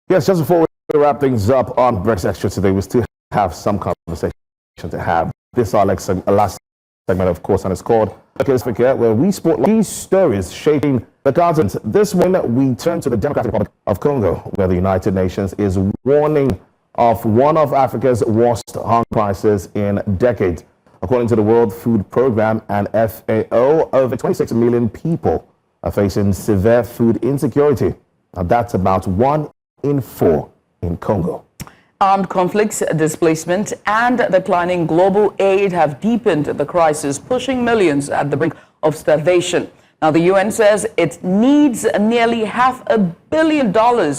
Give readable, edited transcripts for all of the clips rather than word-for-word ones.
Yes, just before we wrap things up on Breakfast Extra today, we still have some conversation to have. This is our last segment, of course, and it's called Africa, where we spot these stories shaping the continent. This one, we turn to the Democratic Republic of Congo, where the United Nations is warning of one of Africa's worst hunger crises in decades. According to the World Food Programme and FAO, over 26 million people are facing severe food insecurity. Now, that's about 1 in 4 in Congo. Armed conflicts, displacement, and declining global aid have deepened the crisis, pushing millions at the brink of starvation. Now, the UN says it needs nearly $500 million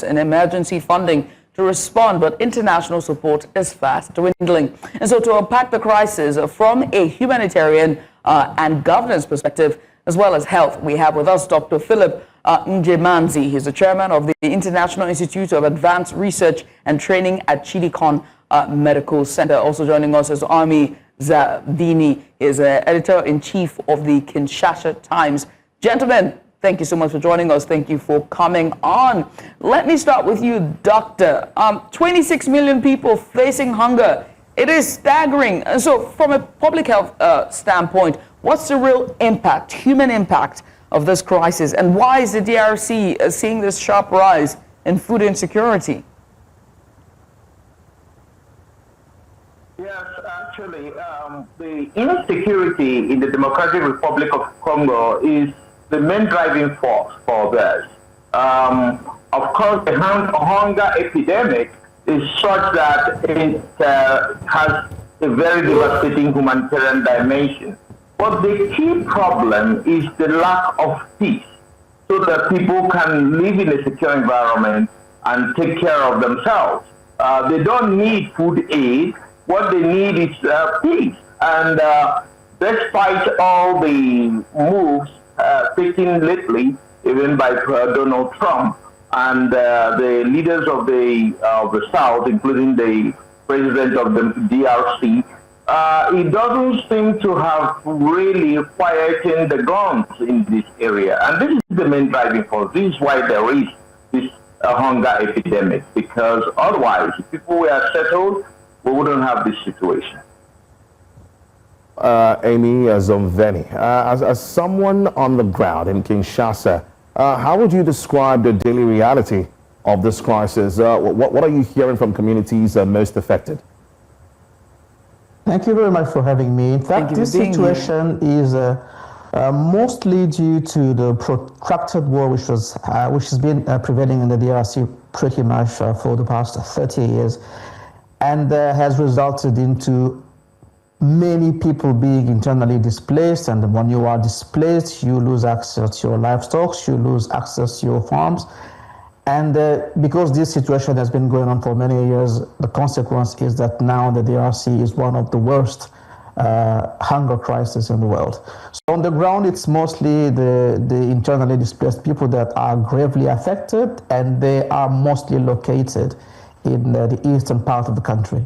in emergency funding to respond, but international support is fast dwindling. And so to unpack the crisis from a humanitarian and governance perspective, as well as health, we have with us Dr. Philip Njemanze. He's the chairman of the International Institute of Advanced Research and Training at Chidikon Medical Center. Also joining us is Aimé Zonveni. He is editor-in-chief of the Kinshasa Times. Gentlemen, thank you so much for joining us. Thank you for coming on. Let me start with you, Doctor. 26 million people facing hunger. It is staggering. And so from a public health standpoint, what's the real impact, human impact of this crisis? And why is the DRC seeing this sharp rise in food insecurity? Yes, actually, the insecurity in the Democratic Republic of Congo is the main driving force for this. Of course, the hunger epidemic is such that it has a very devastating humanitarian dimension. But the key problem is the lack of peace, so that people can live in a secure environment and take care of themselves. They don't need food aid. What they need is peace. And despite all the moves taken lately, even by Donald Trump and the leaders of the South, including the president of the DRC, it doesn't seem to have really quietened the guns in this area. And this is the main driving force. This is why there is this hunger epidemic, because otherwise, if people were settled, we wouldn't have this situation. Aimé Zonveni, as someone on the ground in Kinshasa, how would you describe the daily reality of this crisis? What are you hearing from communities most affected? Thank you very much for having me. In fact, this situation is mostly due to the protracted war which has been prevailing in the DRC pretty much for the past 30 years, and has resulted into many people being internally displaced. And when you are displaced, you lose access to your livestock, you lose access to your farms. And because this situation has been going on for many years, the consequence is that now the DRC is one of the worst hunger crises in the world. So on the ground, it's mostly the internally displaced people that are gravely affected, and they are mostly located in the eastern part of the country.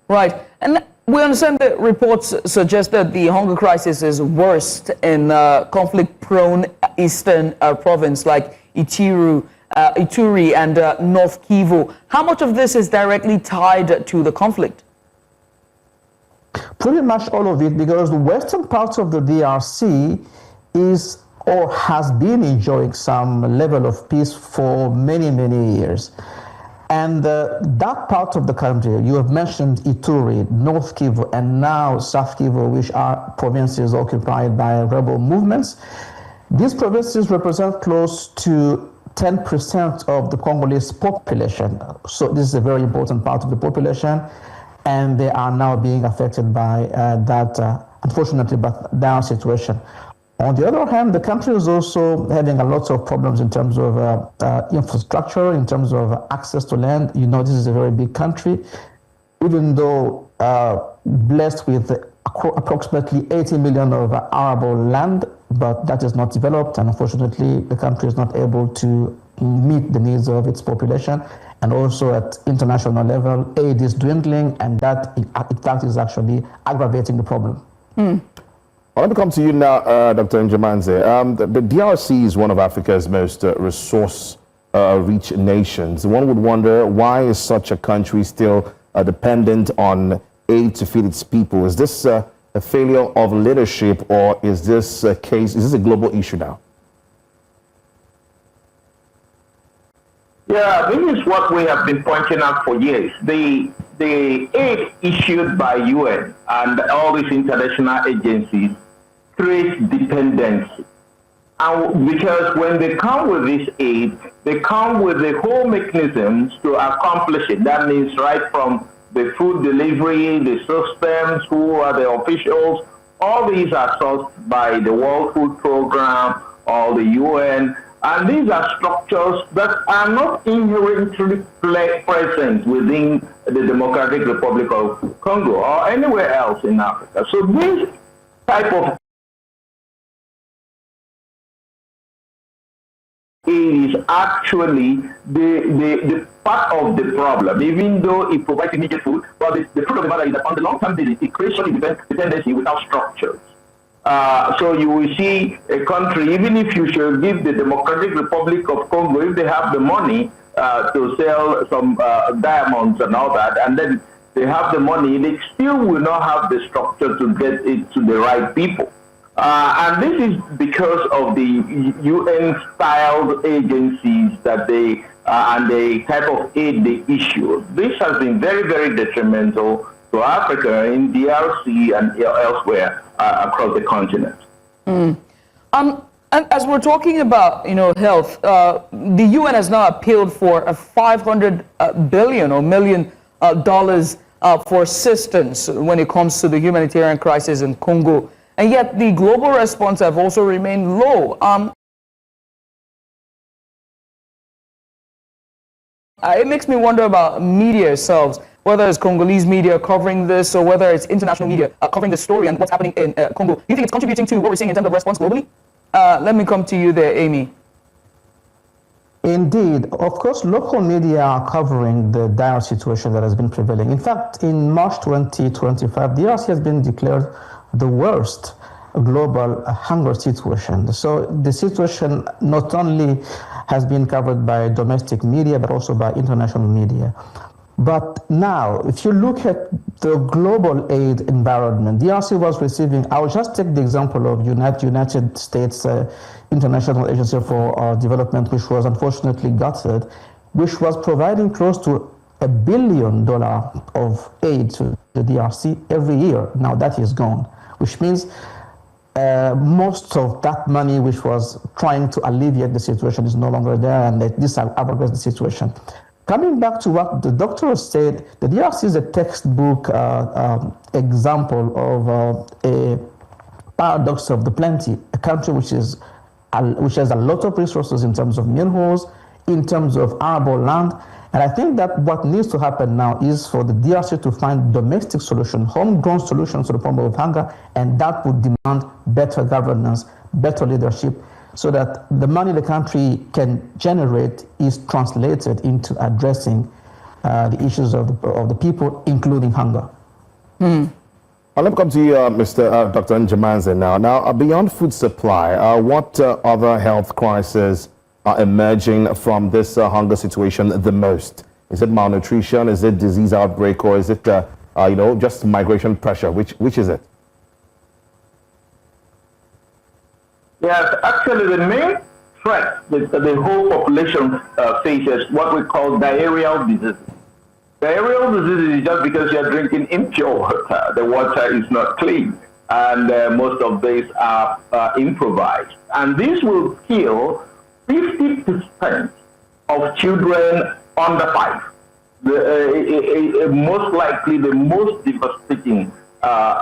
Right. And we understand that reports suggest that the hunger crisis is worst in conflict-prone eastern province like Ituri and North Kivu. How much of this is directly tied to the conflict? Pretty much all of it, because the western part of the DRC is or has been enjoying some level of peace for many, many years. And that part of the country, you have mentioned Ituri, North Kivu, and now South Kivu, which are provinces occupied by rebel movements. These provinces represent close to 10% of the Congolese population. So this is a very important part of the population, and they are now being affected by that, unfortunately, but down situation. On the other hand, the country is also having a lot of problems in terms of infrastructure, in terms of access to land. You know, this is a very big country, even though blessed with approximately 80 million of arable land, but that is not developed, and unfortunately, the country is not able to meet the needs of its population. And also at international level, aid is dwindling, and that, in fact, is actually aggravating the problem. I want to come to you now, Dr. Njemanze. The DRC is one of Africa's most resource rich nations. One would wonder, why is such a country still dependent on aid to feed its people? Is this a failure of leadership, or is this a global issue now? Yeah, this is what we have been pointing out for years. The aid issued by UN and all these international agencies creates dependency. And because when they come with this aid, they come with the whole mechanisms to accomplish it. That means right from the food delivery, the systems, who are the officials, all these are sourced by the World Food Program or the UN. And these are structures that are not inherently present within the Democratic Republic of Congo or anywhere else in Africa. So this type of is actually the part of the problem, even though it provides immediate food. But the truth of the matter is that on the long-term basis, it creates dependency without structures. So you will see a country, even if you should give the Democratic Republic of Congo, if they have the money to sell some diamonds and all that, and then they have the money, they still will not have the structure to get it to the right people. And this is because of the UN-styled agencies that they and the type of aid they issue. This has been very, very detrimental to Africa, in DRC and elsewhere across the continent. And as we're talking about, health, the UN has now appealed for a $500 billion or million dollars for assistance when it comes to the humanitarian crisis in Congo. And yet the global response have also remained low. It makes me wonder about media itself, whether it's Congolese media covering this or whether it's international media covering the story and what's happening in Congo. Do you think it's contributing to what we're seeing in terms of response globally? Let me come to you there, Amy. Indeed. Of course, local media are covering the dire situation that has been prevailing. In fact, in March 2025, DRC has been declared the worst global hunger situation. So the situation not only has been covered by domestic media, but also by international media. But now, if you look at the global aid environment, DRC was receiving, I'll just take the example of United States International Agency for Development, which was unfortunately gutted, which was providing close to $1 billion of aid to the DRC every year. Now that is gone, which means most of that money which was trying to alleviate the situation is no longer there, and this aggravates the situation. Coming back to what the doctor said, the DRC is a textbook example of a paradox of the plenty, a country which has a lot of resources in terms of minerals, in terms of arable land. And I think that what needs to happen now is for the DRC to find domestic solutions, homegrown solutions to the problem of hunger, and that would demand better governance, better leadership, so that the money the country can generate is translated into addressing the issues of the people, including hunger. Let me come to you, Dr. Njemanze now. Now, beyond food supply, what other health crises are emerging from this hunger situation the most? Is it malnutrition? Is it disease outbreak? Or is it, just migration pressure? Which is it? Yes, actually the main threat that the whole population faces, what we call diarrheal disease. Diarrheal disease is just because you're drinking impure water. The water is not clean, and most of these are improvised. And this will kill 50% of children under 5. Most likely the most devastating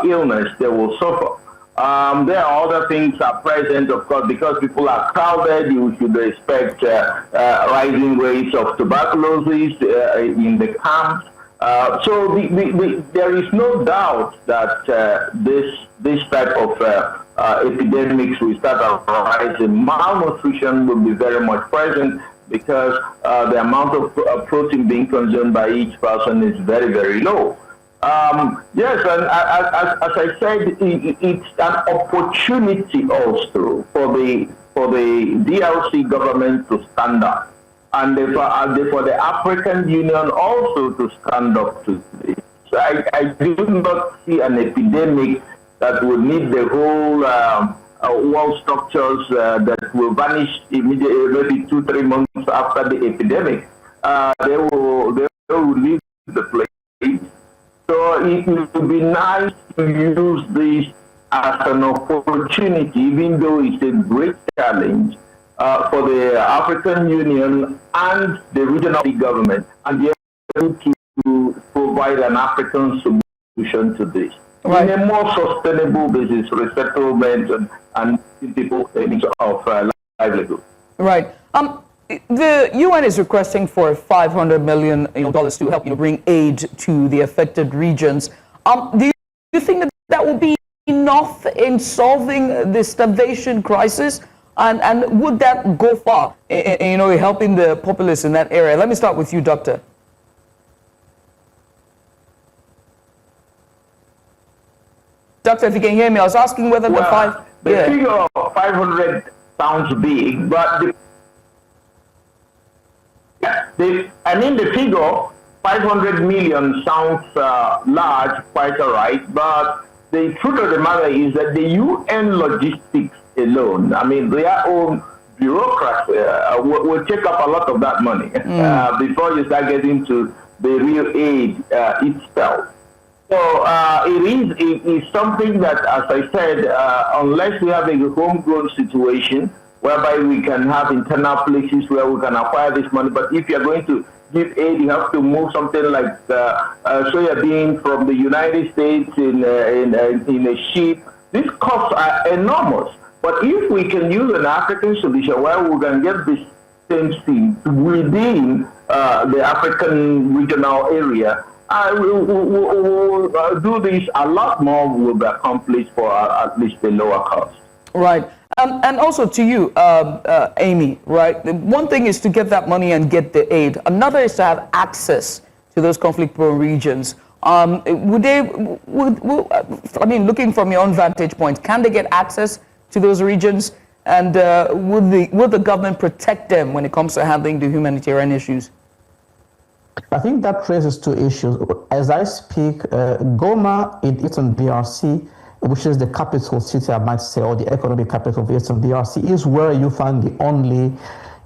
illness they will suffer. There are other things are present, of course, because people are crowded. You should expect rising rates of tuberculosis in the camps. So there is no doubt that this type of epidemics will start arising. Malnutrition will be very much present because the amount of protein being consumed by each person is very, very low. Yes, and as I said, it's an opportunity also for the DRC government to stand up for the African Union also to stand up to this. So I do not see an epidemic that will need the whole world structures that will vanish immediately, maybe 2-3 months after the epidemic. They will leave the place. So it would be nice to use this as an opportunity, even though it's a great challenge for the African Union and the regional government, and be able to provide an African solution to this. Right. In a more sustainable basis, resettlement and people of livelihood. Right. The UN is requesting for $500 million to help bring aid to the affected regions. Do you think that will be enough in solving the starvation crisis? And would that go far in helping the populace in that area? Let me start with you, Doctor. Doctor, if you can hear me, I was asking whether the figure of 500 sounds big, but the figure 500 million sounds large, quite all right, but the truth of the matter is that the UN logistics alone, I mean, their own bureaucracy will take up a lot of that money before you start getting to the real aid itself. So it is something that, as I said, unless we have a homegrown situation whereby we can have internal places where we can acquire this money, but if you're going to give aid, you have to move something like soya bean from the United States in a ship. These costs are enormous. But if we can use an African solution where we can get this same thing within the African regional area, we'll do this a lot more will be accomplished for at least a lower cost. Right. And also to you, Amy, right? One thing is to get that money and get the aid. Another is to have access to those conflict-prone regions. Looking from your own vantage point, can they get access to those regions? And will the government protect them when it comes to handling the humanitarian issues? I think that raises two issues. As I speak, Goma in Eastern DRC, which is the capital city, I might say, or the economic capital of Eastern DRC, is where you find the only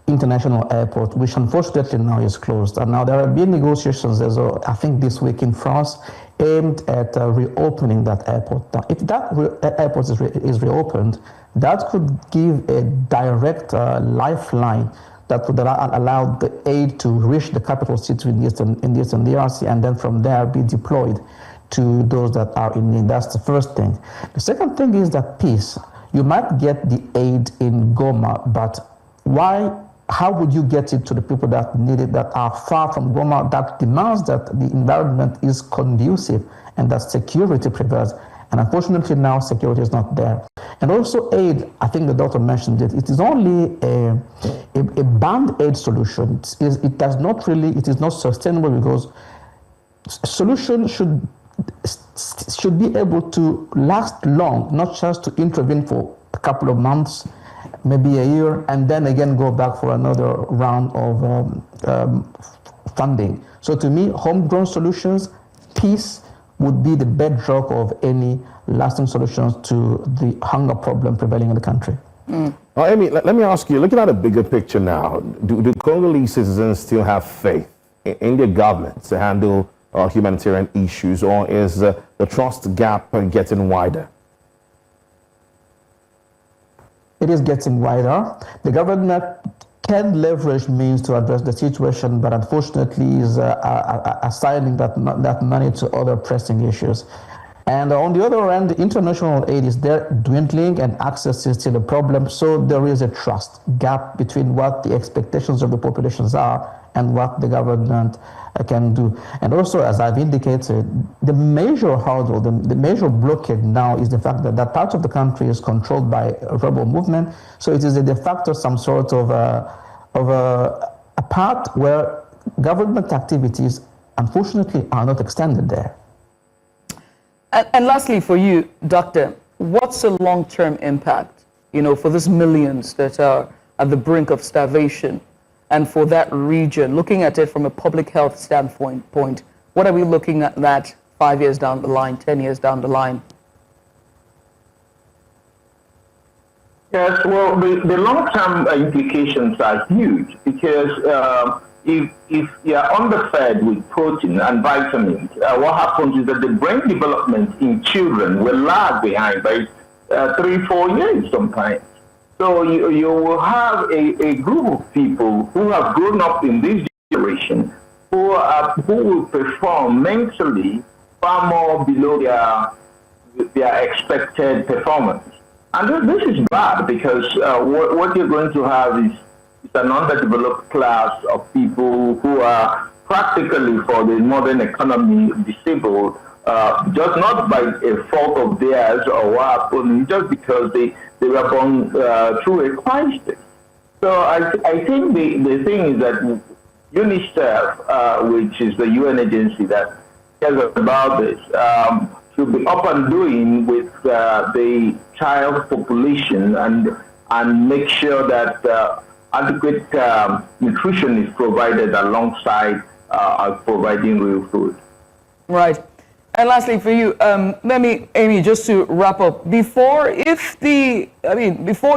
international airport, which unfortunately now is closed. And now there have been negotiations, I think this week in France, aimed at reopening that airport. Now, if that airport is reopened, that could give a direct lifeline that would allow the aid to reach the capital city in the Eastern DRC, and then from there be deployed to those that are in need. That's the first thing. The second thing is that peace. You might get the aid in Goma, but how would you get it to the people that need it, that are far from Goma, that demands that the environment is conducive and that security prevails? And unfortunately now security is not there. And also aid, I think the doctor mentioned it, it is only a band-aid solution. It is not sustainable, because solution should be able to last long, not just to intervene for a couple of months, maybe a year, and then again go back for another round of funding. So to me, homegrown solutions, peace, would be the bedrock of any lasting solutions to the hunger problem prevailing in the country. Amy, let me ask you, looking at a bigger picture now, do Congolese citizens still have faith in their government to handle humanitarian issues, or is the trust gap getting wider? It is getting wider. The government can leverage means to address the situation, but unfortunately is assigning that money to other pressing issues. And on the other hand, the international aid is there dwindling and access is still a problem. So there is a trust gap between what the expectations of the populations are and what the government can do. And also, as I've indicated, the major hurdle, the major blockade now is the fact that that part of the country is controlled by a rebel movement. So it is a de facto some sort of a part where government activities, unfortunately, are not extended there. And lastly, for you, Doctor, what's the long-term impact, for these millions that are at the brink of starvation? and for that region, looking at it from a public health standpoint, what are we looking at that 5 years down the line, 10 years down the line? Yes, well, the long-term implications are huge because if you are underfed with protein and vitamins, what happens is that the brain development in children will lag behind by 3-4 years sometimes. So you will have a group of people who have grown up in this generation who will perform mentally far more below their expected performance. And this is bad because what you're going to have is an underdeveloped class of people who are practically, for the modern economy, disabled, just not by a fault of theirs or what happened, just because they were born through a crisis. So I think the thing is that UNICEF, which is the UN agency that cares about this, should be up and doing with the child population and make sure that adequate nutrition is provided alongside providing real food. Right. And lastly, for you, Aimé, just to wrap up, before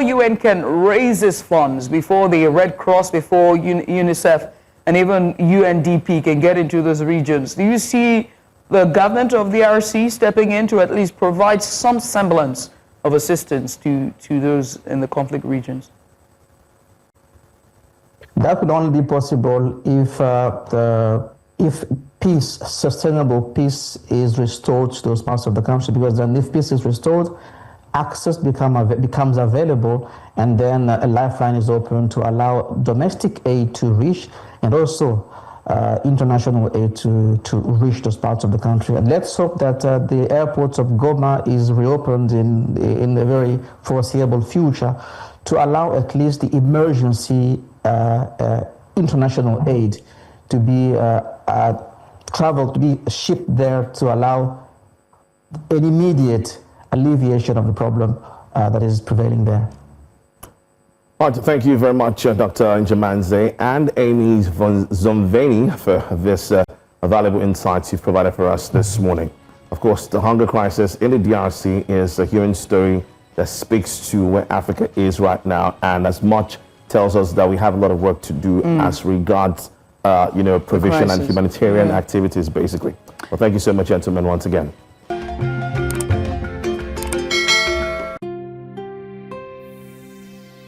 UN can raise its funds, before the Red Cross, before UNICEF, and even UNDP can get into those regions, do you see the government of the DRC stepping in to at least provide some semblance of assistance to those in the conflict regions? That would only be possible if peace, sustainable peace, is restored to those parts of the country. Because then, if peace is restored, access becomes available, and then a lifeline is open to allow domestic aid to reach, and also international aid to reach those parts of the country. And let's hope that the airports of Goma is reopened in the very foreseeable future to allow at least the emergency international aid to be traveled, to be shipped there to allow an immediate alleviation of the problem that is prevailing there. All right, thank you very much, Dr. Njemanze and Aimé Zonveni, for this valuable insights you've provided for us this morning. Of course, the hunger crisis in the DRC is a human story that speaks to where Africa is right now, and as much tells us that we have a lot of work to do as regards, provision and humanitarian activities, basically. Well, thank you so much, gentlemen, once again.